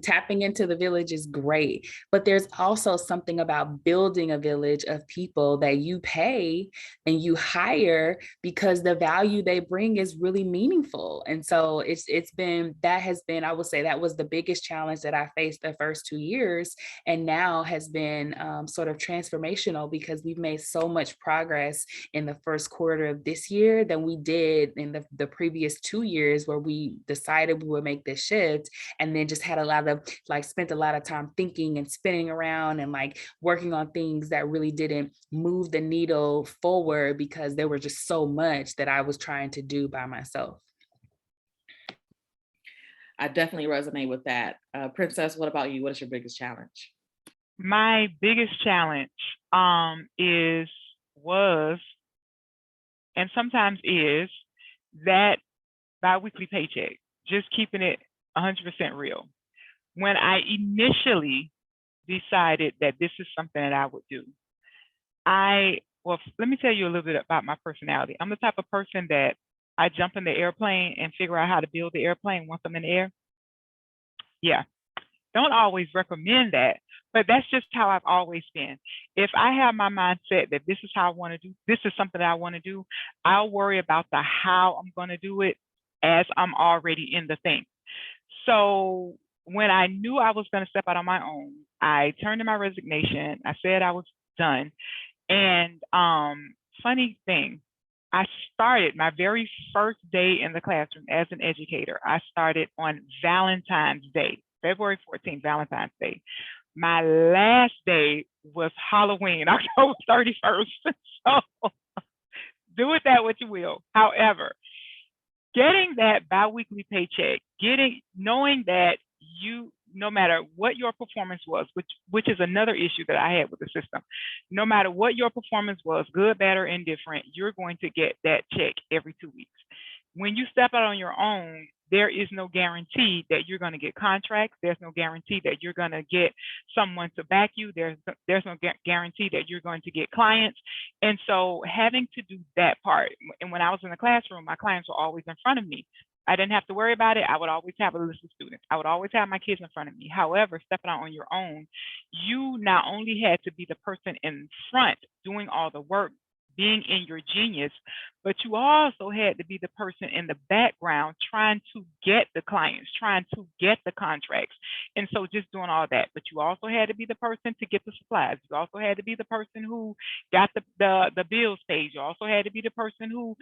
tapping into the village is great, but there's also something about building a village of people that you pay and you hire because the value they bring is really meaningful. And so that has been, I would say that was the biggest challenge that I faced the first 2 years, and now has been sort of transformational, because we've made so much progress in the first quarter of this year than we did in the previous 2 years, where we decided we would make this shift, and then just had spent a lot of time thinking and spinning around and working on things that really didn't move the needle forward, because there were just so much that I was trying to do by myself. I definitely resonate with that. Princess, what about you? What is your biggest challenge? My biggest challenge was, and sometimes is, that biweekly paycheck, just keeping it 100% real. When I initially decided that this is something that I would do, let me tell you a little bit about my personality. I'm the type of person that I jump in the airplane and figure out how to build the airplane once I'm in the air. Yeah, don't always recommend that, but that's just how I've always been. If I have my mindset that this is how I want to do, this is something that I want to do, I'll worry about the how I'm going to do it as I'm already in the thing. So when I knew I was going to step out on my own, I turned in my resignation. I said I was done. And funny thing, I started my very first day in the classroom as an educator. I started on Valentine's Day, February 14th, Valentine's Day. My last day was Halloween, October 31st. So do with that what you will. However, getting that biweekly paycheck, knowing that no matter what your performance was, which is another issue that I had with the system, no matter what your performance was, good, bad, or indifferent, you're going to get that check every 2 weeks. When you step out on your own, there is no guarantee that you're going to get contracts. There's no guarantee that you're going to get someone to back you. There's no guarantee that you're going to get clients. And so having to do that part, and when I was in the classroom, my clients were always in front of me. I didn't have to worry about it. I would always have a list of students. I would always have my kids in front of me. However, stepping out on your own, you not only had to be the person in front doing all the work, being in your genius, but you also had to be the person in the background trying to get the clients, trying to get the contracts. And so just doing all that. But you also had to be the person to get the supplies. You also had to be the person who got the bills paid. You also had to be the person who,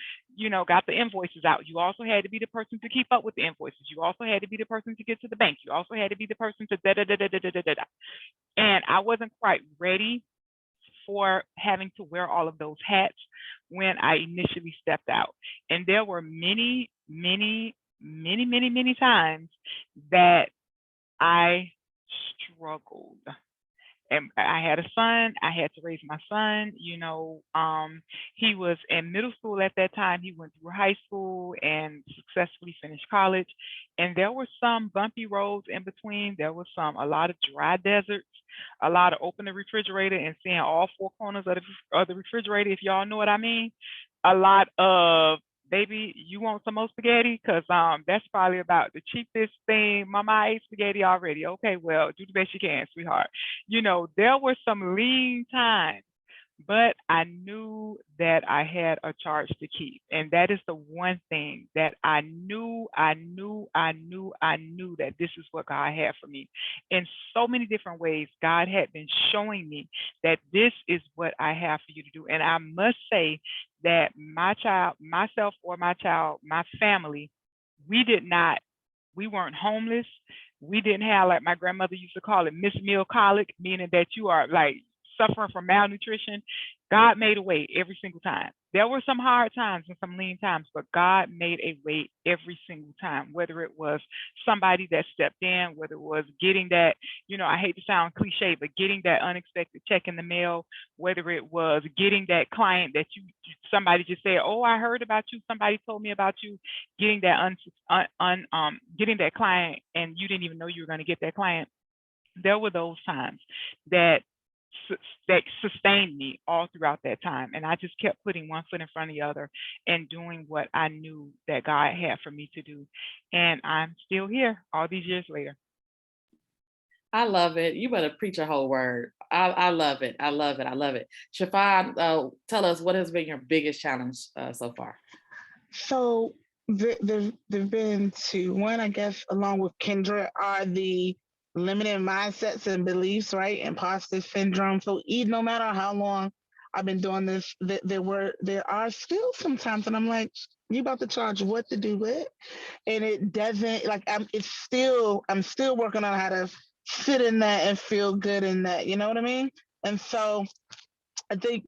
got the invoices out. You also had to be the person to keep up with the invoices. You also had to be the person to get to the bank. You also had to be the person to da-da-da-da-da-da-da-da. And I wasn't quite ready for having to wear all of those hats when I initially stepped out. And there were many, many, many, many, many times that I struggled. And I had a son. I had to raise my son. He was in middle school at that time. He went through high school and successfully finished college. And there were some bumpy roads in between. There was a lot of dry deserts, a lot of open the refrigerator and seeing all four corners of the refrigerator, if y'all know what I mean. A lot of, baby, you want some more spaghetti? Because that's probably about the cheapest thing. Mama, I ate spaghetti already. Okay, well, do the best you can, sweetheart. There were some lean times, but I knew that I had a charge to keep. And that is the one thing that I knew that this is what God had for me. In so many different ways, God had been showing me that this is what I have for you to do. And I must say that my family, we weren't homeless. We didn't have, like my grandmother used to call it, Miss Meal Colic, meaning that you are suffering from malnutrition. God made a way every single time. There were some hard times and some lean times, but God made a way every single time, whether it was somebody that stepped in, whether it was getting that, I hate to sound cliche, but getting that unexpected check in the mail, whether it was getting that client that somebody just said, oh, I heard about you, somebody told me about you, getting that getting that client and you didn't even know you were going to get that client. There were those times that sustained me all throughout that time. And I just kept putting one foot in front of the other and doing what I knew that God had for me to do. And I'm still here all these years later. I love it. You better preach a whole word. I love it. I love it. I love it. Shafan, tell us what has been your biggest challenge so far? So there've been two. One, I guess, along with Kendra, are the limited mindsets and beliefs, right? Imposter syndrome. So even no matter how long I've been doing this, there are still sometimes, and I'm like, you about to charge what to do what? And it doesn't like I'm still working on how to sit in that and feel good in that. You know what I mean? And so I think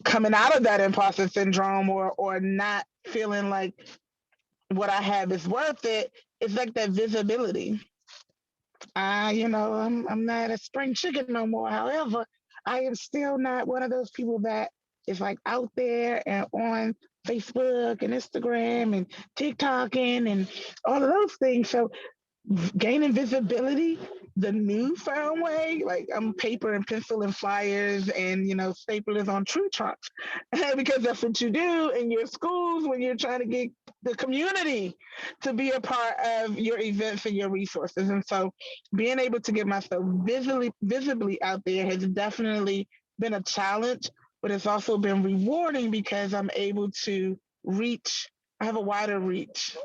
coming out of that imposter syndrome or not feeling like what I have is worth it, it's like that visibility. I'm not a spring chicken no more. However, I am still not one of those people that is like out there and on Facebook and Instagram and TikToking and all of those things. So gaining visibility the newfound way, like I'm paper and pencil and flyers and staplers on tree trunks because that's what you do in your schools when you're trying to get the community to be a part of your events and your resources. And so being able to get myself visibly out there has definitely been a challenge, but it's also been rewarding because I'm able to reach. I have a wider reach,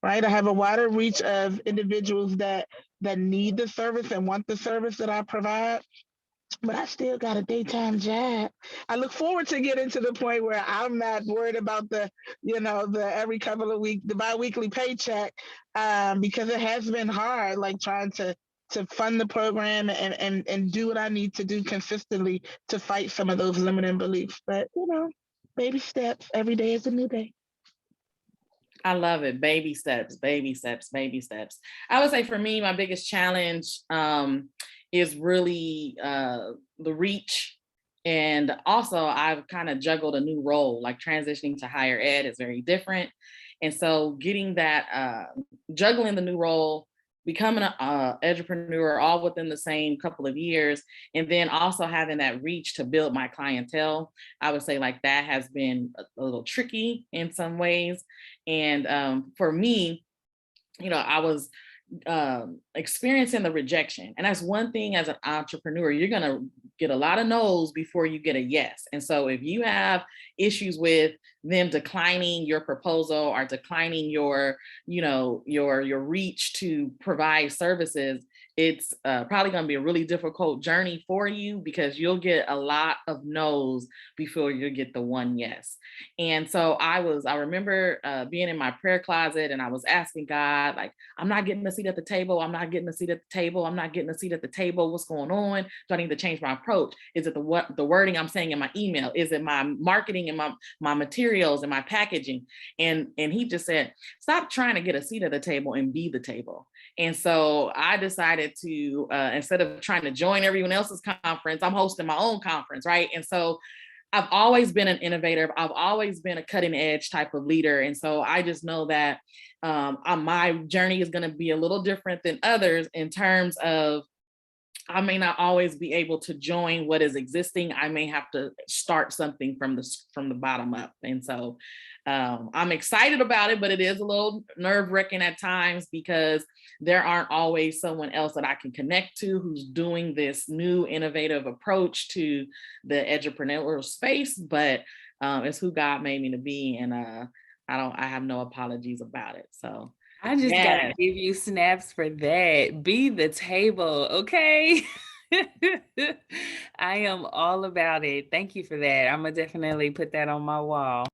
right? I have a wider reach of individuals that need the service and want the service that I provide. But I still got a daytime job. I look forward to getting to the point where I'm not worried about the every couple of weeks, the biweekly paycheck, because it has been hard, like trying to fund the program and do what I need to do consistently to fight some of those limiting beliefs. But baby steps. Every day is a new day. I love it. Baby steps, baby steps, baby steps. I would say for me, my biggest challenge is really the reach. And also, I've kind of juggled a new role, like transitioning to higher ed is very different. And so, getting that, juggling the new role, becoming an entrepreneur all within the same couple of years, and then also having that reach to build my clientele, I would say like that has been a little tricky in some ways. And for me, I was experiencing the rejection. And that's one thing as an entrepreneur, you're going to get a lot of no's before you get a yes. And so if you have issues with them declining your proposal or declining your reach to provide services, it's probably going to be a really difficult journey for you because you'll get a lot of no's before you get the one yes. And so I remember being in my prayer closet and I was asking God, like, I'm not getting a seat at the table. I'm not getting a seat at the table. I'm not getting a seat at the table. What's going on? Do I need to change my approach? Is it the wording I'm saying in my email? Is it my marketing and my materials and my packaging? And he just said, stop trying to get a seat at the table and be the table. And so I decided to, instead of trying to join everyone else's conference, I'm hosting my own conference, right? And so I've always been an innovator. I've always been a cutting edge type of leader. And so I just know that my journey is going to be a little different than others in terms of I may not always be able to join what is existing. I may have to start something from the bottom up. And so I'm excited about it, but it is a little nerve-wracking at times because there aren't always someone else that I can connect to who's doing this new innovative approach to the edupreneur space, but it's who God made me to be. And I have no apologies about it. So I just gotta give you snaps for that. Be the table, okay? I am all about it. Thank you for that. I'm gonna definitely put that on my wall.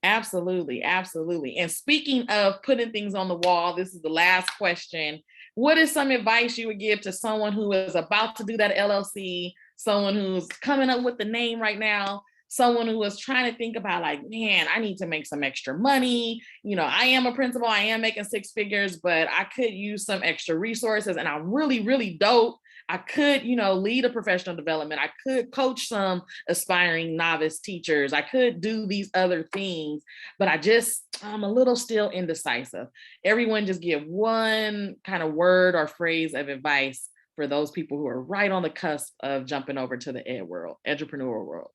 Absolutely, absolutely. And speaking of putting things on the wall, this is the last question. What is some advice you would give to someone who is about to do that LLC, someone who's coming up with the name right now, someone who is trying to think about like, man, I need to make some extra money. I am a principal, I am making six figures, but I could use some extra resources and I'm really, really dope. I could, lead a professional development. I could coach some aspiring novice teachers. I could do these other things, but I'm a little still indecisive. Everyone just give one kind of word or phrase of advice for those people who are right on the cusp of jumping over to the entrepreneurial world.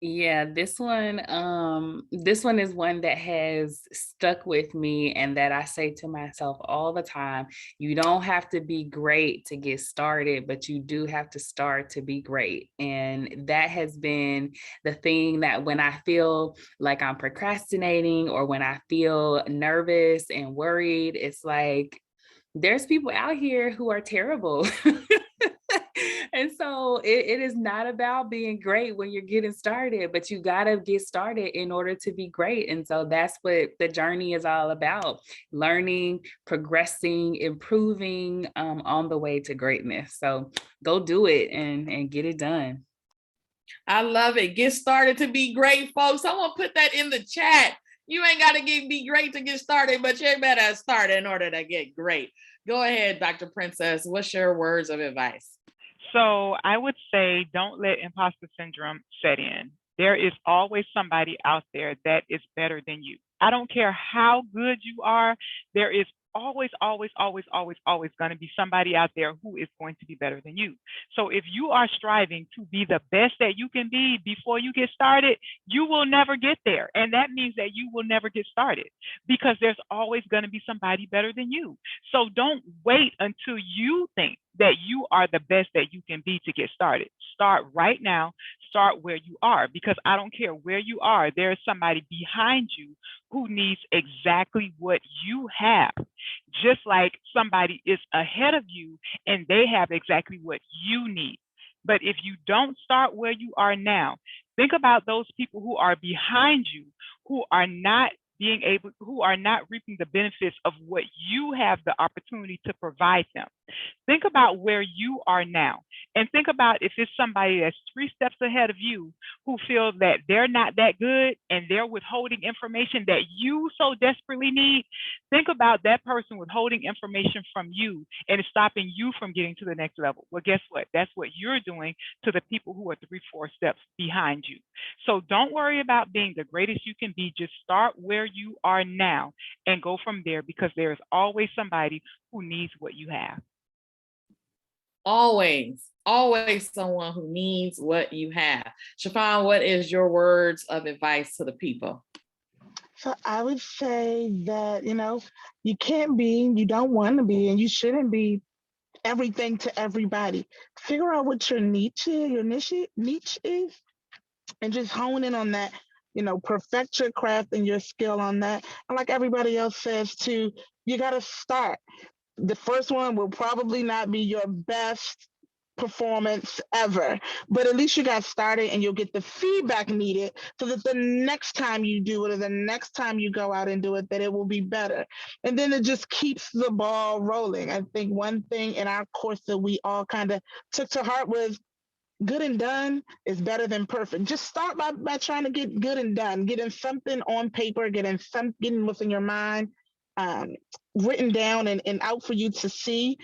Yeah, this one is one that has stuck with me and that I say to myself all the time. You don't have to be great to get started, but you do have to start to be great. And that has been the thing that when I feel like I'm procrastinating or when I feel nervous and worried, it's like there's people out here who are terrible. And so it is not about being great when you're getting started, but you got to get started in order to be great. And so that's what the journey is all about: learning, progressing, improving on the way to greatness. So go do it and get it done. I love it. Get started to be great, folks. Someone put that in the chat. You ain't got to be great to get started, but you better start in order to get great. Go ahead, Dr. Princess. What's your words of advice? So I would say don't let imposter syndrome set in. There is always somebody out there that is better than you. I don't care how good you are, there is always, always, always, always, always going to be somebody out there who is going to be better than you. So if you are striving to be the best that you can be before you get started, you will never get there. And that means that you will never get started because there's always going to be somebody better than you. So don't wait until you think that you are the best that you can be to get started. Start right now. Start where you are, because I don't care where you are, there is somebody behind you who needs exactly what you have, just like somebody is ahead of you and they have exactly what you need. But if you don't start where you are now, think about those people who are behind you, who are not reaping the benefits of what you have the opportunity to provide them. Think about where you are now, and think about if it's somebody that's 3 steps ahead of you who feel that they're not that good and they're withholding information that you so desperately need. Think about that person withholding information from you and it's stopping you from getting to the next level. Well, guess what? That's what you're doing to the people who are 3, 4 steps behind you. So don't worry about being the greatest you can be. Just start where you are now and go from there, because there is always somebody who needs what you have. Always, always someone who needs what you have. Chiffon, what is your words of advice to the people? So I would say that, you can't be, you don't want to be, and you shouldn't be everything to everybody. Figure out what your niche is, niche is, and just hone in on that. Perfect your craft and your skill on that. And like everybody else says too, you got to start. The first one will probably not be your best performance ever, but at least you got started and you'll get the feedback needed so that the next time you do it or the next time you go out and do it, that it will be better. And then it just keeps the ball rolling. I think one thing in our course that we all kind of took to heart was good and done is better than perfect. Just start by trying to get good and done, getting something on paper, getting what's in your mind written down and out for you to see,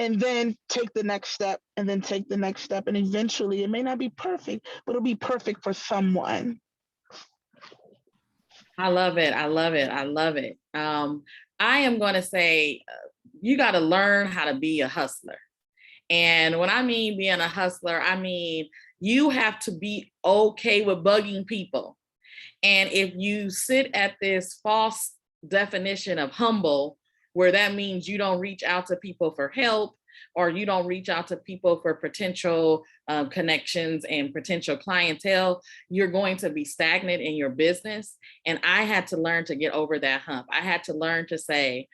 and then take the next step, and then take the next step. And eventually it may not be perfect, but it'll be perfect for someone. I love it. I love it. I love it. I am going to say you got to learn how to be a hustler. And when I mean being a hustler, I mean you have to be okay with bugging people. And if you sit at this false definition of humble, where that means you don't reach out to people for help, or you don't reach out to people for potential connections and potential clientele, you're going to be stagnant in your business. And I had to learn to get over that hump. I had to learn to say,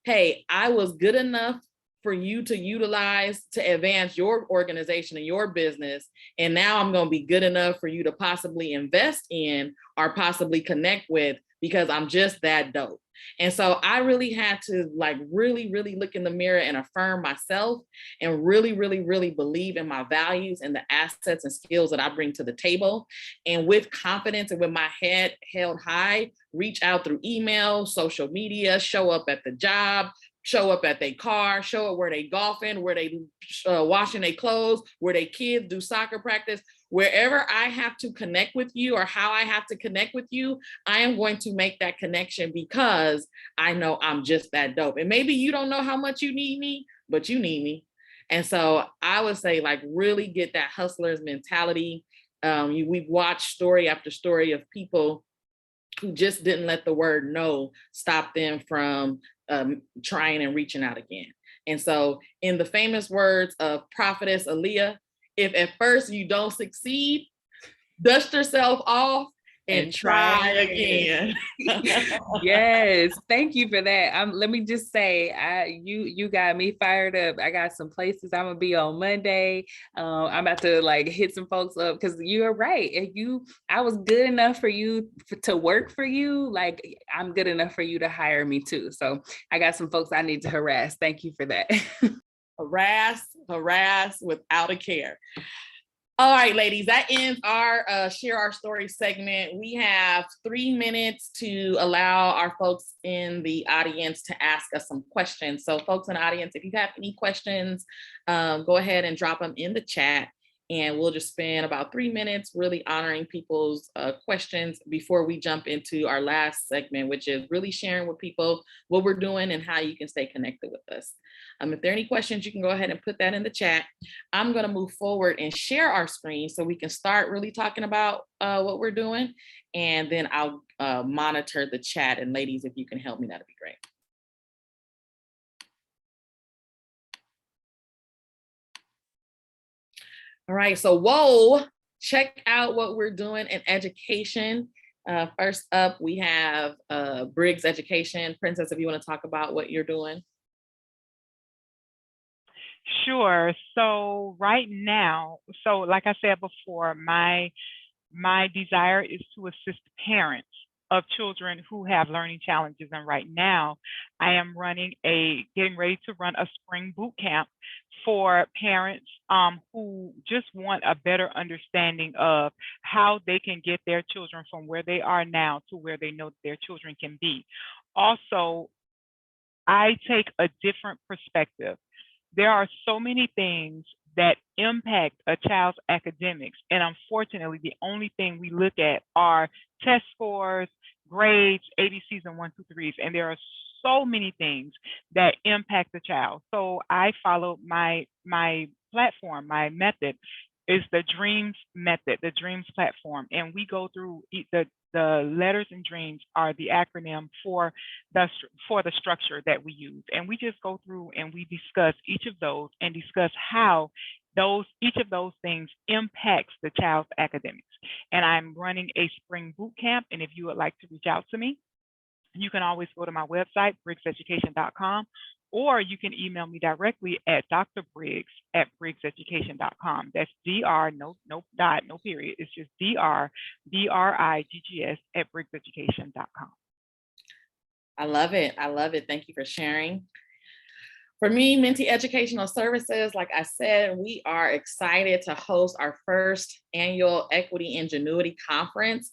hey, I was good enough for you to utilize to advance your organization and your business. And now I'm going to be good enough for you to possibly invest in or possibly connect with, because I'm just that dope. And so I really had to really, really look in the mirror and affirm myself and really, really, really believe in my values and the assets and skills that I bring to the table. And with confidence and with my head held high, reach out through email, social media, show up at the job, show up at their car, show up where they golfing, where they washing their clothes, where their kids do soccer practice. Wherever I have to connect with you or how I have to connect with you, I am going to make that connection because I know I'm just that dope. And maybe you don't know how much you need me, but you need me. And so I would say really get that hustler's mentality. We've watched story after story of people who just didn't let the word no stop them from trying and reaching out again. And so in the famous words of prophetess Aaliyah, if at first you don't succeed, dust yourself off and try again. Yes, thank you for that. Let me just say, you got me fired up. I got some places I'm gonna be on Monday. I'm about to like hit some folks up because you're right. If I was good enough for you to work for you, like I'm good enough for you to hire me too. So I got some folks I need to harass. Thank you for that. harass without a care. All right, ladies, that ends our Share Our Story segment. We have 3 minutes to allow our folks in the audience to ask us some questions. So folks in the audience, if you have any questions, go ahead and drop them in the chat. And we'll just spend about 3 minutes really honoring people's questions before we jump into our last segment, which is really sharing with people what we're doing and how you can stay connected with us. If there are any questions, you can go ahead and put that in the chat. I'm going to move forward and share our screen so we can start really talking about what we're doing. And then I'll monitor the chat. And ladies, if you can help me, that'd be great. All right, so whoa, check out what we're doing in education. First up, we have Briggs Education. Princess, if you want to talk about what you're doing. Sure. So right now, so like I said before, my desire is to assist parents of children who have learning challenges. And right now, I am getting ready to run a spring boot camp for parents who just want a better understanding of how they can get their children from where they are now to where they know that their children can be. Also, I take a different perspective. There are so many things that impact a child's academics. And unfortunately, the only thing we look at are test scores, grades, ABCs, and 1, 2, 3s. And there are so many things that impact the child. So I follow my platform, my method is the DREAMS method, the DREAMS platform. And we go through the letters in DREAMS are the acronym for the structure that we use. And we just go through and we discuss each of those and discuss how each of those things impacts the child's academics. And I'm running a spring boot camp. And if you would like to reach out to me, you can always go to my website, briggseducation.com, or you can email me directly at drbriggs@briggseducation.com. That's DR, no dot, no period. It's just DRBRIGGS@briggseducation.com. I love it. I love it. Thank you for sharing. For me, Mentee Educational Services, like I said, we are excited to host our first annual Equity Ingenuity Conference.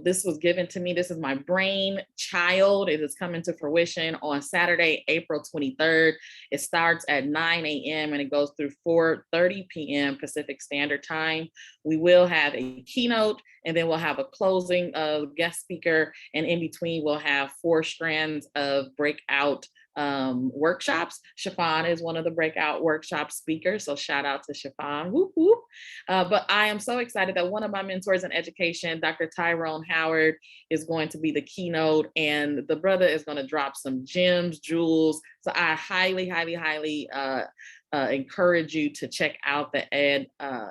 This was given to me. This is my brainchild. It is coming to fruition on Saturday, April 23rd. It starts at 9 a.m. and it goes through 4:30 p.m. Pacific Standard Time. We will have a keynote and then we'll have a closing guest speaker. And in between, we'll have 4 strands of breakout workshops. Chiffon is one of the breakout workshop speakers, so shout out to Chiffon. Whoop, whoop. But I am so excited that one of my mentors in education, Dr. Tyrone Howard, is going to be the keynote, and the brother is going to drop some gems, jewels. So I highly encourage you to check out the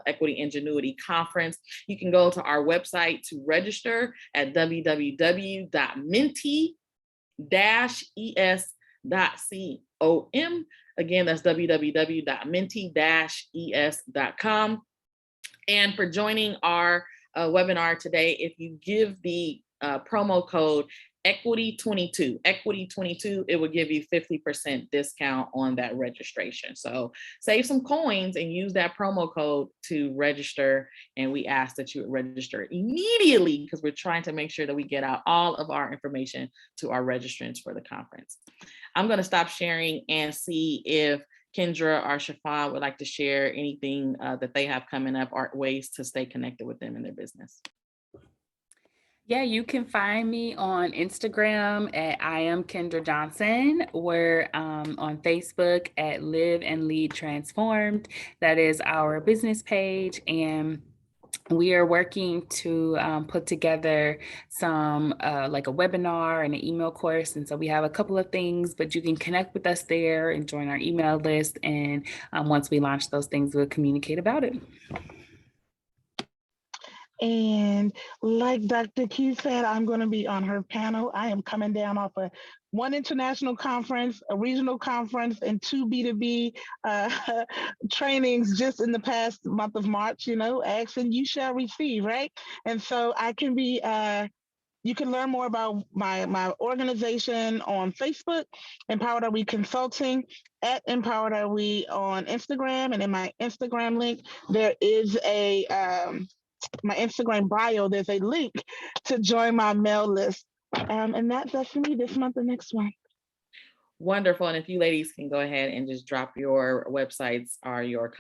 Equity Ingenuity Conference. You can go to our website to register at www.mentee-es.com. Again, that's www.mentee-es.com. And for joining our webinar today, if you give the promo code Equity22, it will give you 50% discount on that registration. So save some coins and use that promo code to register. And we ask that you register immediately because we're trying to make sure that we get out all of our information to our registrants for the conference. I'm going to stop sharing and see if Kendra or Chiffon would like to share anything that they have coming up or ways to stay connected with them in their business. Yeah, you can find me on Instagram at I am Kendra Johnson. We're on Facebook at Live and Lead Transformed. That is our business page. And we are working to put together some like a webinar and an email course. And so we have a couple of things, but you can connect with us there and join our email list. And once we launch those things, we'll communicate about it. And like Dr. Q said, I'm going to be on her panel. I am coming down off of one international conference, a regional conference, and 2 B2B trainings just in the past month of March, ask and you shall receive, right? And so I can be, you can learn more about my organization on Facebook, Empowered Are We Consulting, at Empowered Are We on Instagram. And in my Instagram link, there is my Instagram bio, there's a link to join my mail list. And that's for me this month and next one. Wonderful. And if you ladies can go ahead and just drop your websites or your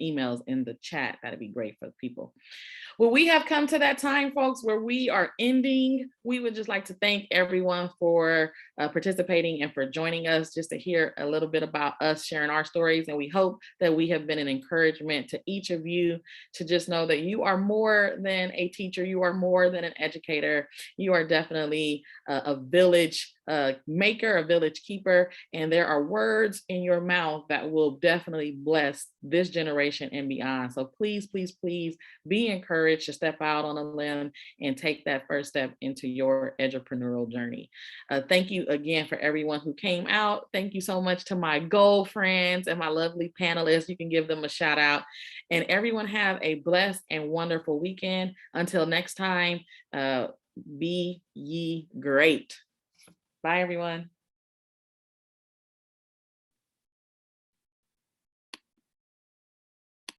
emails in the chat, that'd be great for people. Well, we have come to that time, folks, where we are ending. We would just like to thank everyone for participating and for joining us just to hear a little bit about us sharing our stories. And we hope that we have been an encouragement to each of you to just know that you are more than a teacher. You are more than an educator. You are definitely a village maker, a village keeper, and there are words in your mouth that will definitely bless this generation and beyond. So please, please, please be encouraged to step out on a limb and take that first step into your entrepreneurial journey. Thank you again for everyone who came out. Thank you so much to my gold friends and my lovely panelists. You can give them a shout out. And everyone have a blessed and wonderful weekend. Until next time, be ye great. Bye, everyone.